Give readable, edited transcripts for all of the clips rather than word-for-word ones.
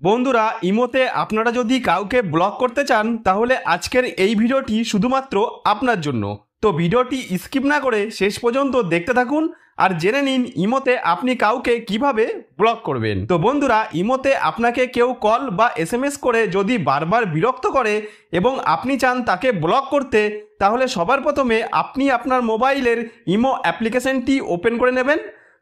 বন্ধুরা ইমোতে আপনারা যদি কাউকে ব্লক করতে চান তাহলে আজকের এই ভিডিওটি শুধুমাত্র আপনার জন্য। তো ভিডিওটি স্কিপ না করে শেষ পর্যন্ত দেখতে থাকুন আর জেনে নিন ইমোতে আপনি কাউকে কিভাবে ব্লক করবেন। তো বন্ধুরা ইমোতে আপনাকে কেউ কল বা এসএমএস করে যদি বারবার বিরক্ত করে এবং আপনি চান তাকে ব্লক করতে, তাহলে সবার প্রথমে আপনি আপনার মোবাইলের ইমো অ্যাপ্লিকেশনটি ওপেন করে নেবেন।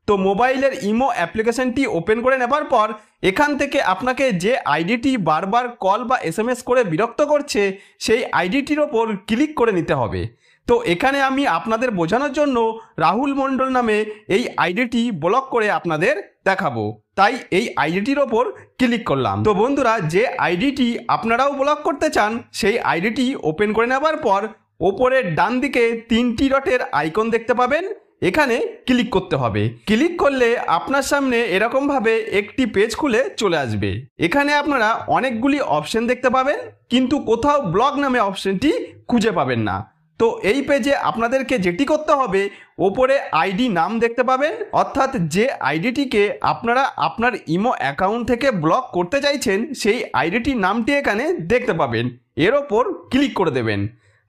তো মোবাইলের ইমো অ্যাপ্লিকেশনটি ওপেন করে নেবার পর এখান থেকে আপনাকে যে আইডিটি বারবার কল বা এসএমএস করে বিরক্ত করছে সেই আইডিটির ওপর ক্লিক করে নিতে হবে। তো এখানে আমি আপনাদের বোঝানোর জন্য রাহুল মণ্ডল নামে এই আইডিটি ব্লক করে আপনাদের দেখাবো, তাই এই আইডিটির ওপর ক্লিক করলাম। তো বন্ধুরা যে আইডিটি আপনারাও ব্লক করতে চান সেই আইডিটি ওপেন করে নেবার পর ওপরের ডান দিকে তিনটি ডটের আইকন দেখতে পাবেন, এখানে ক্লিক করতে হবে। ক্লিক করলে আপনার সামনে এরকমভাবে একটি পেজ খুলে চলে আসবে। এখানে আপনারা অনেকগুলি অপশন দেখতে পাবেন, কিন্তু কোথাও ব্লক নামে অপশনটি খুঁজে পাবেন না। তো এই পেজে আপনাদেরকে যেটি করতে হবে, ওপরে আইডি নাম দেখতে পাবেন, অর্থাৎ যে আইডিটিকে আপনারা আপনার ইমো অ্যাকাউন্ট থেকে ব্লক করতে চাইছেন সেই আইডিটির নামটি এখানে দেখতে পাবেন, এর ওপর ক্লিক করে দেবেন।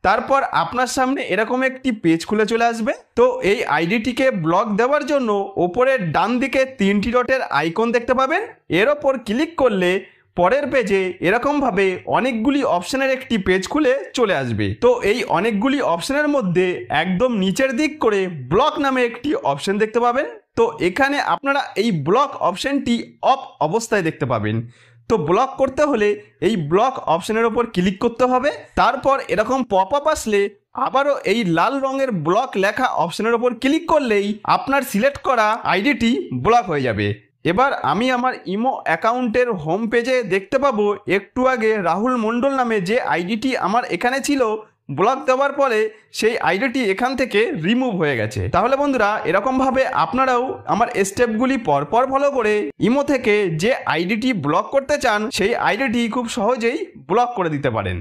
তারপর আপনার সামনে এরকম একটি পেজ খুলে চলে আসবে। তো এই আইডিটিকে ব্লক দেওয়ার জন্য ওপরের ডান দিকে তিনটি ডটের আইকন দেখতে পাবেন, এর ওপর ক্লিক করলে পরের পেজে এরকমভাবে অনেকগুলি অপশনের একটি পেজ খুলে চলে আসবে। তো এই অনেকগুলি অপশনের মধ্যে একদম নিচের দিক করে ব্লক নামে একটি অপশন দেখতে পাবেন। তো এখানে আপনারা এই ব্লক অপশনটি অফ অবস্থায় দেখতে পাবেন। তো ব্লক করতে হলে এই ব্লক অপশনের ওপর ক্লিক করতে হবে। তারপর এরকম পপ আপ আসলে আবারও এই লাল রঙের ব্লক লেখা অপশনের ওপর ক্লিক করলেই আপনার সিলেক্ট করা আইডিটি ব্লক হয়ে যাবে। এবার আমি আমার ইমো অ্যাকাউন্টের হোম পেজে দেখতে পাবো একটু আগে রাহুল মণ্ডল নামে যে আইডিটি আমার এখানে ছিল, ব্লক দেওয়ার পরে সেই আইডিটি এখান থেকে রিমুভ হয়ে গেছে। তাহলে বন্ধুরা এরকমভাবে আপনারাও আমার স্টেপগুলি পরপর ফলো করে ইমো থেকে যে আইডিটি ব্লক করতে চান সেই আইডিটি খুব সহজেই ব্লক করে দিতে পারেন।